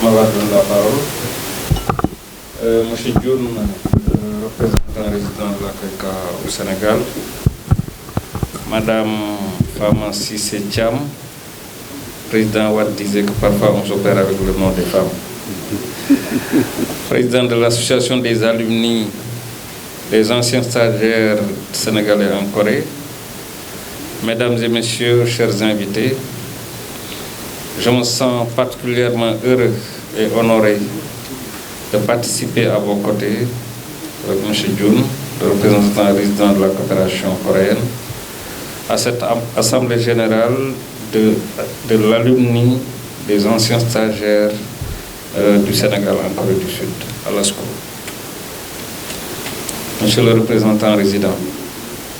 m'avoir donné la parole. Monsieur Dioun, représentant résident de la CRECA au Sénégal. Madame Fama Cissé Thiam, président Watt disait que parfois on s'opère avec le nom des femmes. Président de l'association des alumni des anciens stagiaires sénégalais en Corée. Mesdames et messieurs, chers invités, je me sens particulièrement heureux et honoré de participer à vos côtés avec M. Dioun, le représentant résident de la coopération coréenne, à cette assemblée générale de l'alumni des anciens stagiaires du Sénégal en Corée du Sud, à l'ASCO. Monsieur le représentant résident,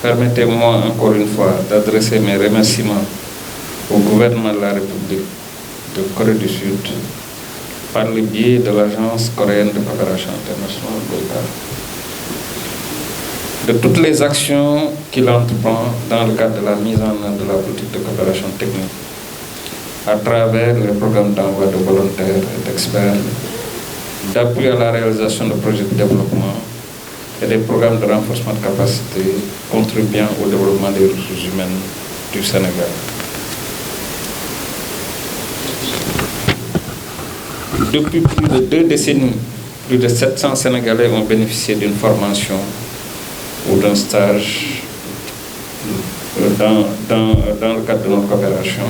permettez-moi encore une fois d'adresser mes remerciements au gouvernement de la République de Corée du Sud par le biais de l'Agence coréenne de coopération internationale de toutes les actions qu'il entreprend dans le cadre de la mise en œuvre de la politique de coopération technique à travers les programmes d'envoi de volontaires et d'experts, d'appui à la réalisation de projets de développement et des programmes de renforcement de capacité contribuant au développement des ressources humaines du Sénégal. Depuis plus de 2 décennies, plus de 700 Sénégalais ont bénéficié d'une formation ou d'un stage dans le cadre de notre coopération,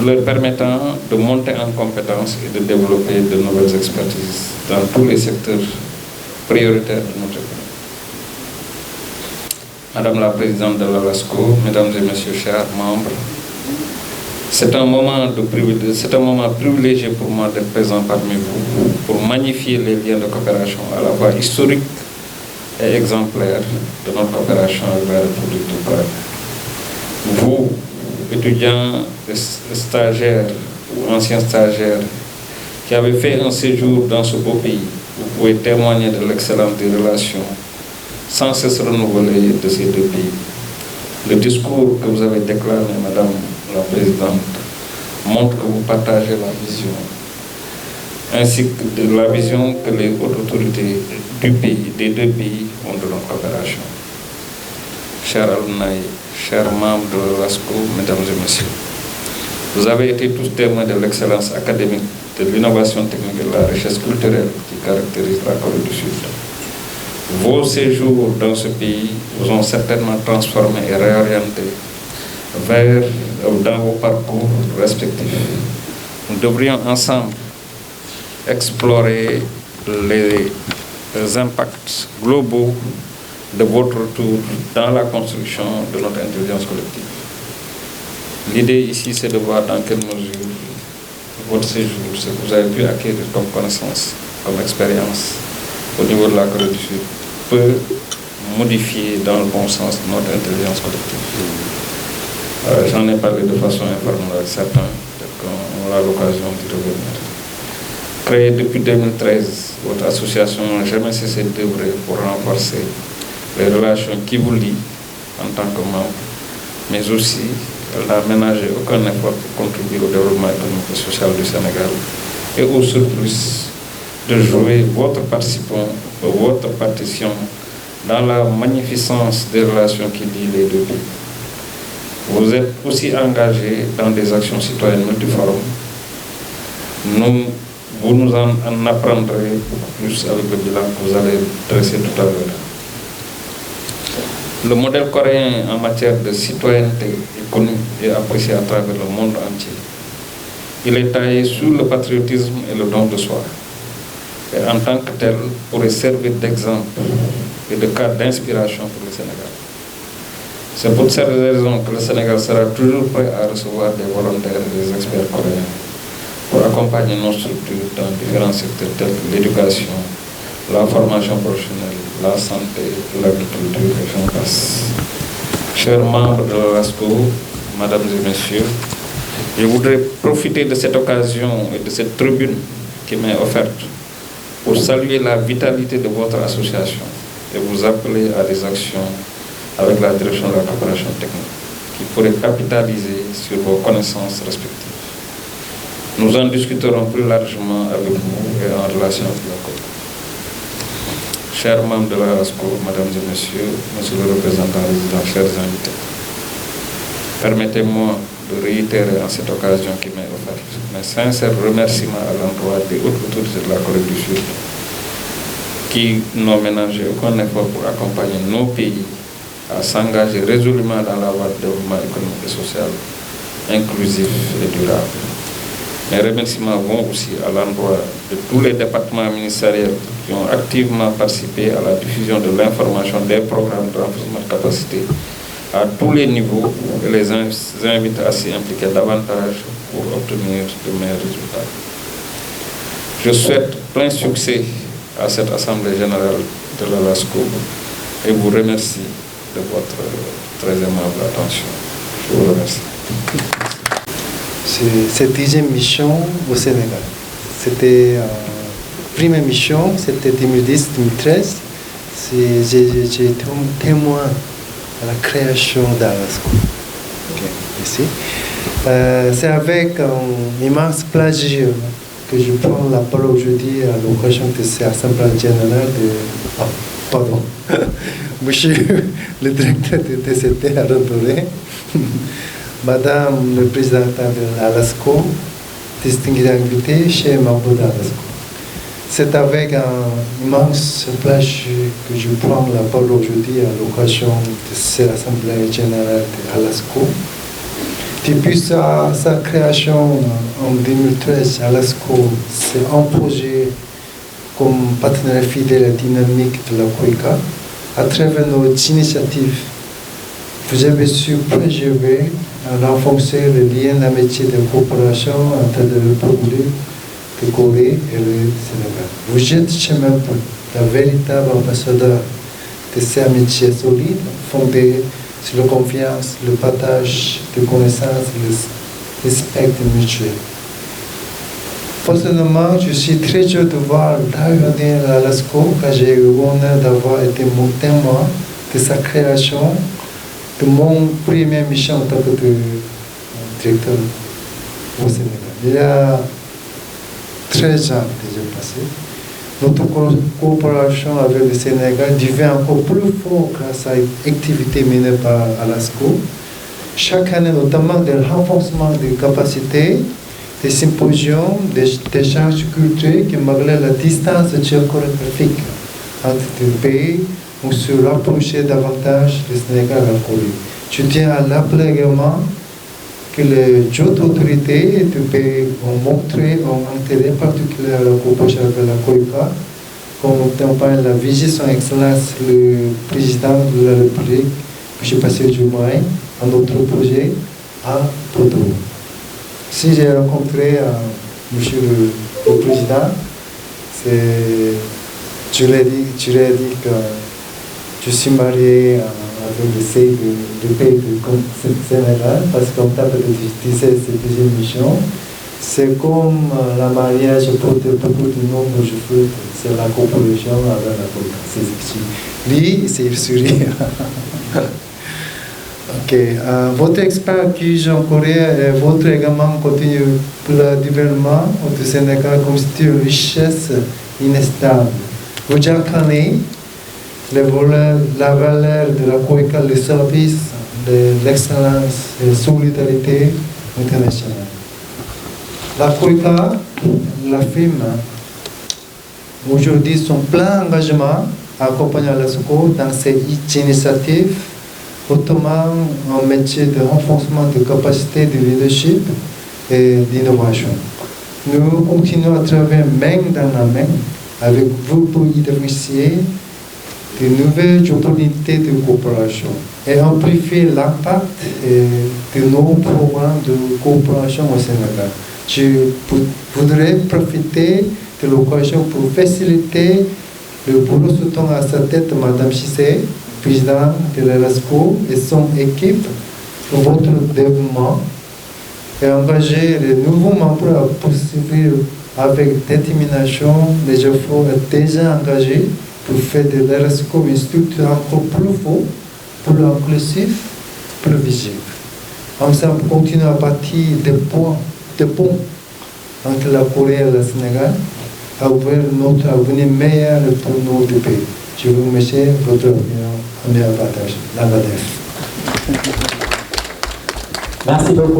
leur permettant de monter en compétences et de développer de nouvelles expertises dans tous les secteurs prioritaires de notre économie. Madame la Présidente de l'ALASCO, Mesdames et Messieurs, chers membres, c'est un moment privilégié pour moi d'être présent parmi vous pour magnifier les liens de coopération à la fois historiques et exemplaires de notre coopération avec la République du Corée. Vous, étudiants, stagiaires ou anciens stagiaires qui avez fait un séjour dans ce beau pays, vous pouvez témoigner de l'excellence des relations sans cesse renouvelées de ces 2 pays. Le discours que vous avez déclaré, Madame la Présidente, montre que vous partagez la vision, ainsi que de la vision que les hautes autorités du pays, des 2 pays, ont de notre coopération. Chers alumni, chers membres de l'ASCO, Mesdames et Messieurs, vous avez été tous témoins de l'excellence académique, de l'innovation technique et de la richesse culturelle qui caractérise la Corée du Sud. Vos séjours dans ce pays vous ont certainement transformé et réorienté dans vos parcours respectifs. Nous devrions ensemble explorer les impacts globaux de votre retour dans la construction de notre intelligence collective. L'idée ici, c'est de voir dans quelle mesure votre séjour, ce que vous avez pu acquérir comme connaissance, comme expérience au niveau de la Corée du Sud, peut modifier dans le bon sens notre intelligence collective. J'en ai parlé de façon informelle avec certains, peut-être qu'on aura l'occasion d'y revenir. Créée depuis 2013, votre association n'a jamais cessé d'œuvrer pour renforcer les relations qui vous lient en tant que membre, mais aussi elle n'a ménagé aucun effort pour contribuer au développement économique et social du Sénégal et au surplus de jouer votre partition dans la magnificence des relations qui lient les 2 pays. Vous êtes aussi engagé dans des actions citoyennes multiformes. Vous nous en apprendrez beaucoup plus avec le bilan que vous allez dresser tout à l'heure. Le modèle coréen en matière de citoyenneté est connu et apprécié à travers le monde entier. Il est taillé sur le patriotisme et le don de soi. Et en tant que tel, pourrait servir d'exemple et de cadre d'inspiration pour le Sénégal. C'est pour cette raison que le Sénégal sera toujours prêt à recevoir des volontaires et des experts coréens pour accompagner nos structures dans différents secteurs tels que l'éducation, la formation professionnelle, la santé, l'agriculture et j'en passe. Chers membres de l'ASCO, Mesdames et Messieurs, je voudrais profiter de cette occasion et de cette tribune qui m'est offerte pour saluer la vitalité de votre association et vous appeler à des actions avec la direction de la coopération technique qui pourrait capitaliser sur vos connaissances respectives. Nous en discuterons plus largement avec vous et en relation avec la COP. Chers membres de la RASCO, mesdames et messieurs, monsieur le représentant résident, chers invités, permettez-moi de réitérer en cette occasion qui m'est offerte mes sincères remerciements à l'endroit des hautes autorités de la Corée du Sud qui n'ont ménagé aucun effort pour accompagner nos pays à s'engager résolument dans la voie de développement économique et social inclusif et durable. Mes remerciements vont aussi à l'endroit de tous les départements ministériels qui ont activement participé à la diffusion de l'information des programmes de renforcement de capacité à tous les niveaux et les invite à s'y impliquer davantage pour obtenir de meilleurs résultats. Je souhaite plein succès à cette Assemblée générale de la RASCO et vous remercie de votre très aimable attention. Je vous remercie. Cette 10e mission au Sénégal. C'était première mission, c'était 2010-2013. J'ai été témoin à la création d'Arasco. Ici. C'est avec un immense plaisir que je prends la parole aujourd'hui à l'occasion de cette Assemblée générale de... pardon. Monsieur le directeur de TCT à Rondoré, Madame le président de l'ALASCO, distingués invités, chers membres d'ALASCO. C'est avec un immense plaisir que je prends la parole aujourd'hui à l'occasion de cette Assemblée générale de l'ALASCO. Depuis sa création en 2013, ALASCO s'est imposé comme partenaire fidèle et dynamique de la COICA à travers nos initiatives. Vous avez su préserver et renforcer le lien d'amitié de coopération entre le République de Corée et le Sénégal. Vous êtes même le véritable ambassadeur de ces amitiés solides fondées sur la confiance, le partage de connaissances et le respect mutuel. Personnellement, je suis très heureux de voir l'avenir à l'ALASCO car j'ai eu l'honneur d'avoir été mon témoin de sa création, de mon première mission en tant que directeur au Sénégal. Il y a 13 ans déjà passé. Notre coopération avec le Sénégal devient encore plus forte grâce à l'activité menée par ALASCO. Chaque année, notamment le renforcement des capacités, des symposiums, des échanges culturels qui, malgré la distance géographique entre les pays, ont se rapprocher davantage du Sénégal et de la Corée. Je tiens à rappeler également que les autres autorités du pays ont montré un intérêt particulier à la coopération avec la COICA, comme témoigne la visite son Excellence le président de la République, M. Bassirou Diomaye, à notre projet à Porto. Si j'ai rencontré M. le président, je lui ai dit que je suis marié avec le CEI du pays du Sénégal, parce qu'en tant que disais, c'est deuxième mission. C'est comme le mariage porte beaucoup de noms que je fais, c'est la coopération avec la coopération. Lui, c'est sourit. Ok. Votre expertise en Corée et votre également continue pour le développement du Sénégal constitue une richesse inestimable. Vous connaissez la valeur de la COICA, le service, l'excellence et la solidarité internationale. La COICA, la firme, aujourd'hui son plein engagement à accompagner l'ALASCO dans ces initiatives, notamment en métier de renforcement de capacités de leadership et d'innovation. Nous continuons à travailler main dans la main avec vous pour identifier de nouvelles opportunités de coopération et amplifier l'impact de nos programmes de coopération au Sénégal. Je voudrais profiter de l'occasion pour faciliter le boulot sous à sa tête Mme Chissé, président de l'ALASCO et son équipe pour votre développement et engager les nouveaux membres à poursuivre avec détermination les efforts déjà engagés pour faire de l'ALASCO une structure encore plus forte, plus inclusive, plus visible. Ensemble, continuons à bâtir des ponts entre la Corée et le Sénégal, à ouvrir notre avenir meilleur pour nos deux pays. Je vous remercie de votre opinion. On est à partage. Merci beaucoup.